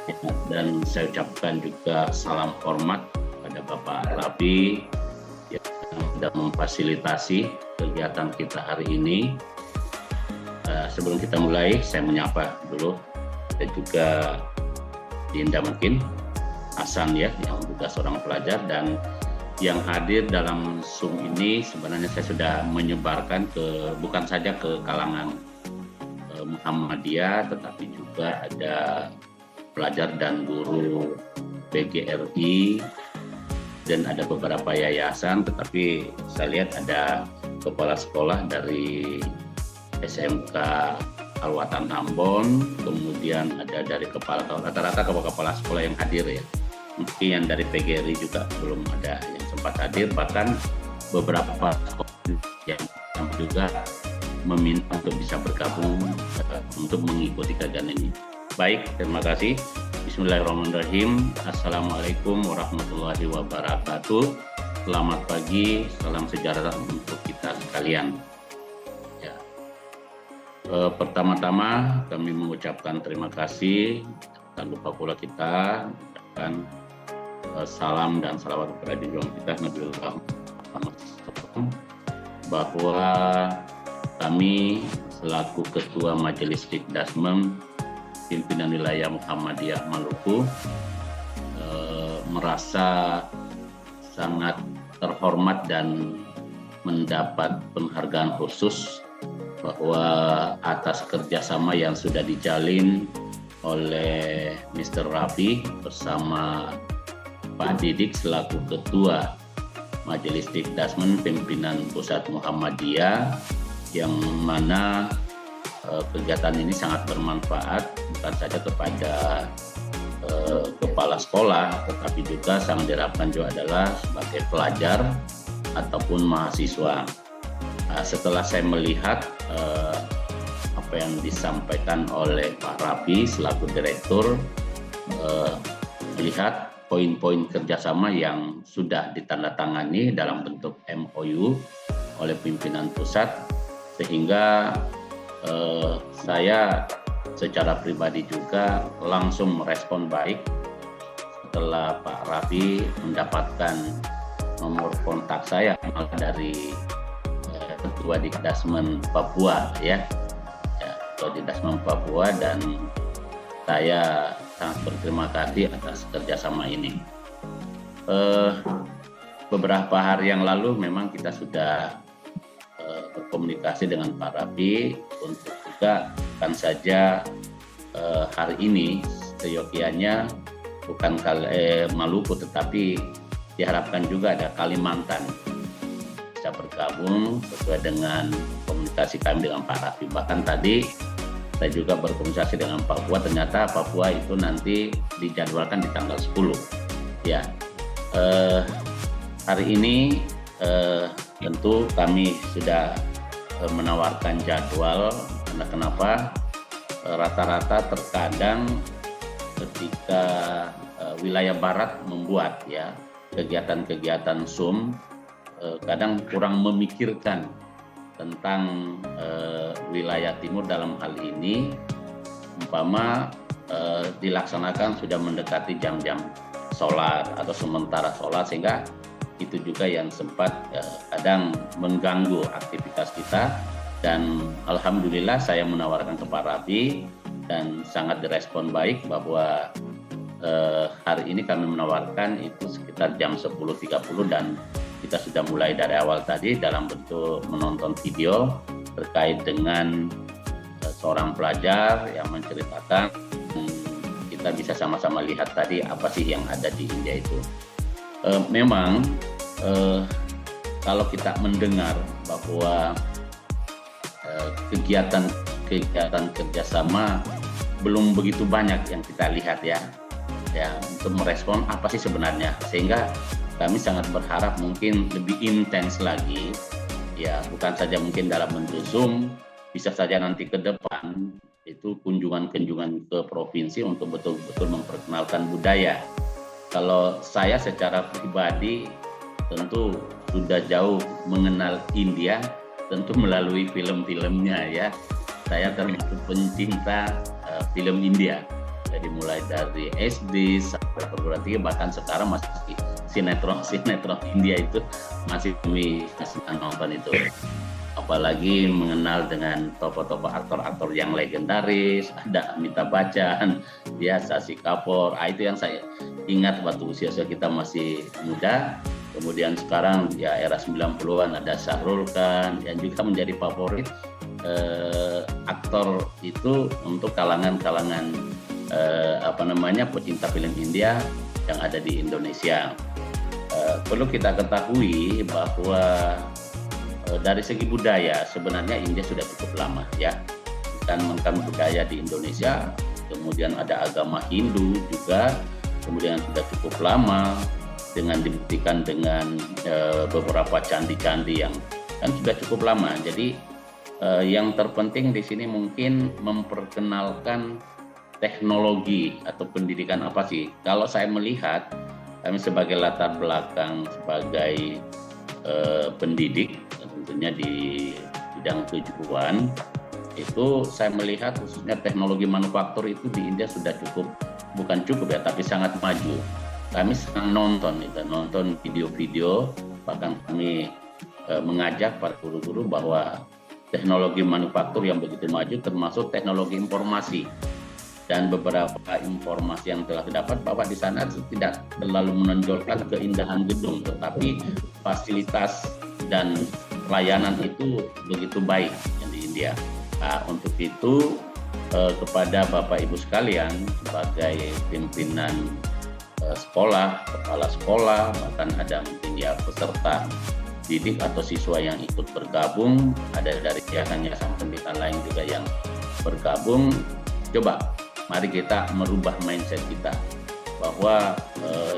Ya, dan saya ucapkan juga salam hormat pada Bapak Rabi yang sudah memfasilitasi kegiatan kita hari ini. Sebelum kita mulai, saya menyapa dulu dan juga Dinda mungkin Hasan ya, yang juga seorang pelajar dan yang hadir dalam Zoom ini. Sebenarnya saya sudah menyebarkan bukan saja ke kalangan Muhammadiyah, tetapi juga ada pelajar dan guru PGRI dan ada beberapa yayasan, tetapi saya lihat ada kepala sekolah dari SMK Al-Watan Ambon, kemudian ada dari rata-rata kepala sekolah yang hadir ya. Mungkin yang dari PGRI juga belum ada yang sempat hadir, bahkan beberapa sekolah yang juga meminta untuk bisa bergabung untuk mengikuti kajian ini. Baik, terima kasih. Bismillahirrahmanirrahim. Assalamualaikum warahmatullahi wabarakatuh. Selamat pagi, salam sejahtera untuk kita sekalian. Ya. Pertama-tama kami mengucapkan terima kasih. Tak lupa pula kita mengucapkan salam dan salawat kepada junjungan kita Nabi Muhammad SAW, bahwa kami selaku Ketua Majelis Dikdasmem Pimpinan Wilayah Muhammadiyah Maluku merasa sangat terhormat dan mendapat penghargaan khusus bahwa atas kerjasama yang sudah dijalin oleh Mr. Rabi bersama Pak Didik selaku Ketua Majelis Dikdasmen Pimpinan Pusat Muhammadiyah, yang mana kegiatan ini sangat bermanfaat bukan saja kepada kepala sekolah, tetapi juga sangat diharapkan juga adalah sebagai pelajar ataupun mahasiswa. Setelah saya melihat apa yang disampaikan oleh Pak Rabi selaku direktur, melihat poin-poin kerjasama yang sudah ditandatangani dalam bentuk MOU oleh pimpinan pusat, sehingga saya secara pribadi juga langsung merespon baik setelah Pak Rabi mendapatkan nomor kontak saya dari Ketua Dikdasmen Papua ya, Ketua Dikdasmen Papua, dan saya sangat berterima kasih atas kerjasama ini. Beberapa hari yang lalu memang kita sudah berkomunikasi dengan Pak Rabi untuk juga bukan saja hari ini seyogianya bukan Maluku, tetapi diharapkan juga ada Kalimantan bisa bergabung sesuai dengan komunikasi kami dengan Pak Rabi. Bahkan tadi saya juga berkomunikasi dengan Papua, ternyata Papua itu nanti dijadwalkan di tanggal 10 ya. Hari ini tentu kami sudah menawarkan jadwal, karena kenapa rata-rata terkadang ketika wilayah barat membuat ya kegiatan-kegiatan Zoom, kadang kurang memikirkan tentang wilayah timur. Dalam hal ini umpama dilaksanakan sudah mendekati jam-jam sholat atau sementara sholat, sehingga itu juga yang sempat kadang mengganggu aktivitas kita. Dan alhamdulillah saya menawarkan ke Pak Rabi dan sangat direspon baik bahwa hari ini kami menawarkan itu sekitar jam 10.30, dan kita sudah mulai dari awal tadi dalam bentuk menonton video terkait dengan seorang pelajar yang menceritakan. Kita bisa sama-sama lihat tadi apa sih yang ada di India itu. Memang kalau kita mendengar bahwa kegiatan kerjasama belum begitu banyak yang kita lihat ya untuk merespon apa sih sebenarnya, sehingga kami sangat berharap mungkin lebih intens lagi ya, bukan saja mungkin dalam bentuk Zoom, bisa saja nanti ke depan itu kunjungan-kunjungan ke provinsi untuk betul-betul memperkenalkan budaya. Kalau saya secara pribadi tentu sudah jauh mengenal India, tentu melalui film-filmnya ya. Saya termasuk pencinta film India. Jadi mulai dari SD sampai perguruan tinggi, bahkan sekarang masih sinetron India itu masih kami nonton itu. Apalagi mengenal dengan tokoh-tokoh aktor-aktor yang legendaris, ada Amitabh Bachchan, dia Shashi Kapoor. Itu yang saya ingat waktu usia kita masih muda. Kemudian sekarang ya era 90-an ada Shah Rukh Khan yang juga menjadi favorit aktor itu untuk kalangan-kalangan pecinta film India yang ada di Indonesia. Perlu kita ketahui bahwa dari segi budaya sebenarnya India sudah cukup lama ya, dan mengkaji budaya di Indonesia, kemudian ada agama Hindu juga, kemudian sudah cukup lama dengan dibuktikan dengan beberapa candi-candi yang kan sudah cukup lama. Jadi yang terpenting di sini mungkin memperkenalkan teknologi atau pendidikan apa sih. Kalau saya melihat kami sebagai latar belakang sebagai pendidik tentunya di bidang kejuruan itu, saya melihat khususnya teknologi manufaktur itu di India sudah bukan cukup ya, tapi sangat maju. Kami sedang nonton video-video, bahkan kami mengajak para guru-guru bahwa teknologi manufaktur yang begitu maju termasuk teknologi informasi. Dan beberapa informasi yang telah didapat bahwa di sana tidak terlalu menonjolkan keindahan gedung, tetapi fasilitas dan layanan itu begitu baik yang di India. Nah, untuk itu kepada Bapak Ibu sekalian sebagai pimpinan sekolah, kepala sekolah, bahkan ada mungkin ya peserta didik atau siswa yang ikut bergabung, ada dari yayasan pendidikan lain juga yang bergabung, coba mari kita merubah mindset kita bahwa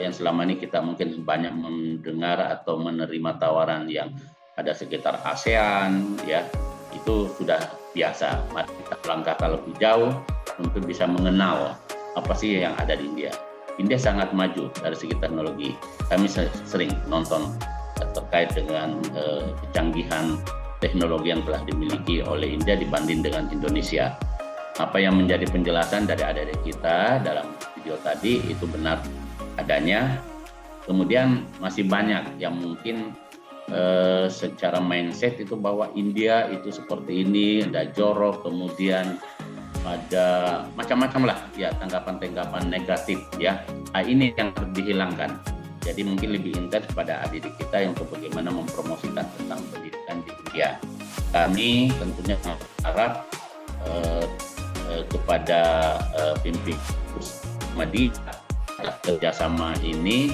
yang selama ini kita mungkin banyak mendengar atau menerima tawaran yang ada sekitar ASEAN ya, itu sudah biasa. Mari kita langkah lebih jauh untuk bisa mengenal apa sih yang ada di India. India sangat maju dari segi teknologi. Kami sering nonton terkait dengan kecanggihan teknologi yang telah dimiliki oleh India dibanding dengan Indonesia. Apa yang menjadi penjelasan dari adik-adik kita dalam video tadi itu benar adanya. Kemudian masih banyak yang mungkin secara mindset itu bahwa India itu seperti ini, ada jorok, kemudian ada macam-macam lah ya, tanggapan-tanggapan negatif ya. Ini yang harus dihilangkan. Jadi mungkin lebih intens pada adik-adik kita yang untuk bagaimana mempromosikan tentang pendidikan di India. Kami tentunya berharap kepada pimpinan Madinah kerjasama ini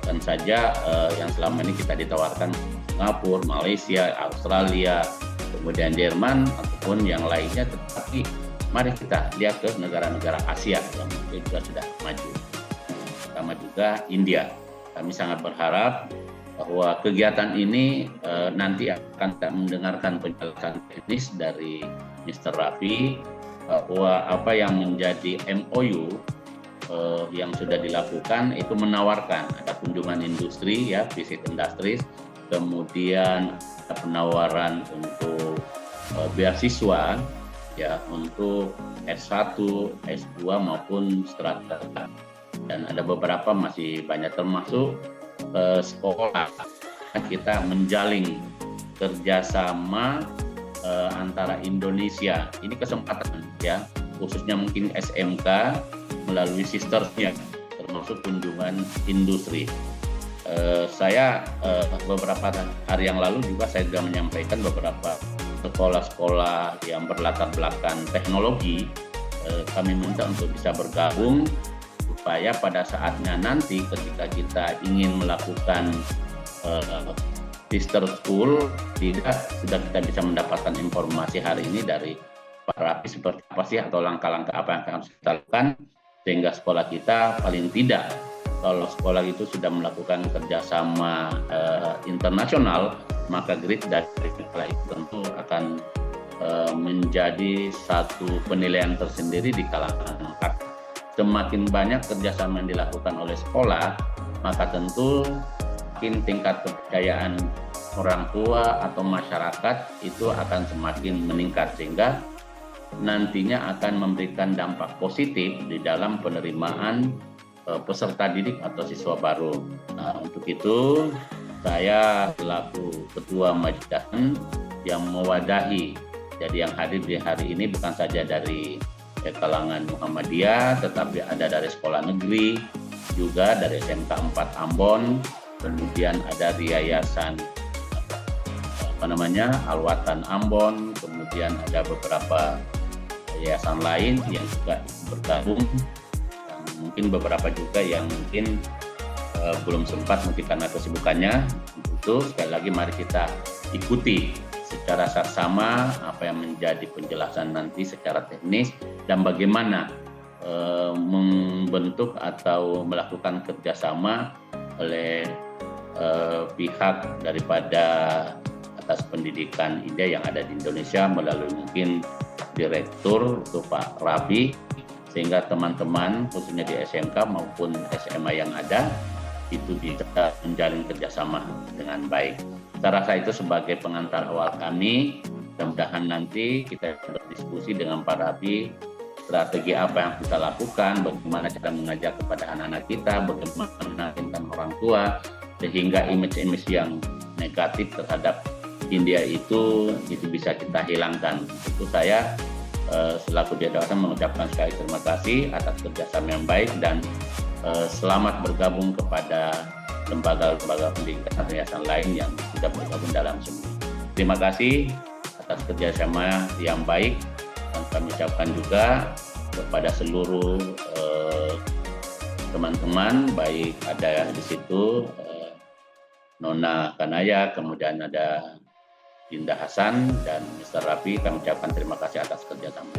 dan saja yang selama ini kita ditawarkan Singapura, Malaysia, Australia, kemudian Jerman ataupun yang lainnya, tetapi mari kita lihat ke negara-negara Asia yang mungkin sudah maju, sama juga India. Kami sangat berharap bahwa kegiatan ini nanti akan kita mendengarkan penjelasan teknis dari Mr. Raffi bahwa apa yang menjadi MOU yang sudah dilakukan itu menawarkan ada kunjungan industri ya, visit industries, kemudian ada penawaran untuk beasiswa ya untuk S1, S2 maupun strata, dan ada beberapa masih banyak termasuk sekolah kita menjalin kerjasama antara Indonesia. Ini kesempatan ya, khususnya mungkin SMK melalui sistersnya, termasuk kunjungan industri. Saya beberapa hari yang lalu juga saya sudah menyampaikan beberapa sekolah-sekolah yang berlatar belakang teknologi, kami minta untuk bisa bergabung supaya pada saatnya nanti ketika kita ingin melakukan sister school, sudah kita bisa mendapatkan informasi hari ini dari Pak Raffi seperti apa sih atau langkah-langkah apa yang harus kita lakukan, sehingga sekolah kita paling tidak kalau sekolah itu sudah melakukan kerjasama internasional, maka grade dari sekolah itu tentu akan menjadi satu penilaian tersendiri di kalangan anak. Semakin banyak kerjasama yang dilakukan oleh sekolah, maka tentu mungkin tingkat kepercayaan orang tua atau masyarakat itu akan semakin meningkat, sehingga nantinya akan memberikan dampak positif di dalam penerimaan peserta didik atau siswa baru. Nah, untuk itu saya selaku Ketua Majelis Dasan yang mewadahi, jadi yang hadir di hari ini bukan saja dari kalangan Muhammadiyah, tetapi ada dari sekolah negeri, juga dari SMK 4 Ambon, kemudian ada di Yayasan Al-Watan Ambon, kemudian ada beberapa yayasan lain yang juga bergabung, dan mungkin beberapa juga yang mungkin belum sempat mungkin karena kesibukannya. Itu sekali lagi mari kita ikuti secara saksama apa yang menjadi penjelasan nanti secara teknis dan bagaimana membentuk atau melakukan kerjasama oleh pihak daripada atas pendidikan IDA yang ada di Indonesia melalui mungkin Direktur itu Pak Rabi, sehingga teman-teman khususnya di SMK maupun SMA yang ada itu bisa menjalin kerjasama dengan baik. Saya rasa itu sebagai pengantar awal kami. Mudah-mudahan nanti kita berdiskusi dengan Pak Rabi strategi apa yang kita lakukan, bagaimana cara mengajak kepada anak-anak kita, bagaimana tentang orang tua, sehingga image-image yang negatif terhadap India itu bisa kita hilangkan. Itu saya selaku Dewan mengucapkan sekali terima kasih atas kerjasama yang baik dan selamat bergabung kepada lembaga-lembaga pendidikan atau yayasan lain yang sudah bergabung dalam semua. Terima kasih atas kerjasama yang baik dan kami ucapkan juga kepada seluruh teman-teman, baik ada di situ Nona Kanaya, kemudian ada Dinda Hasan dan Mr. Rafi, kami ucapkan terima kasih atas kerjasama.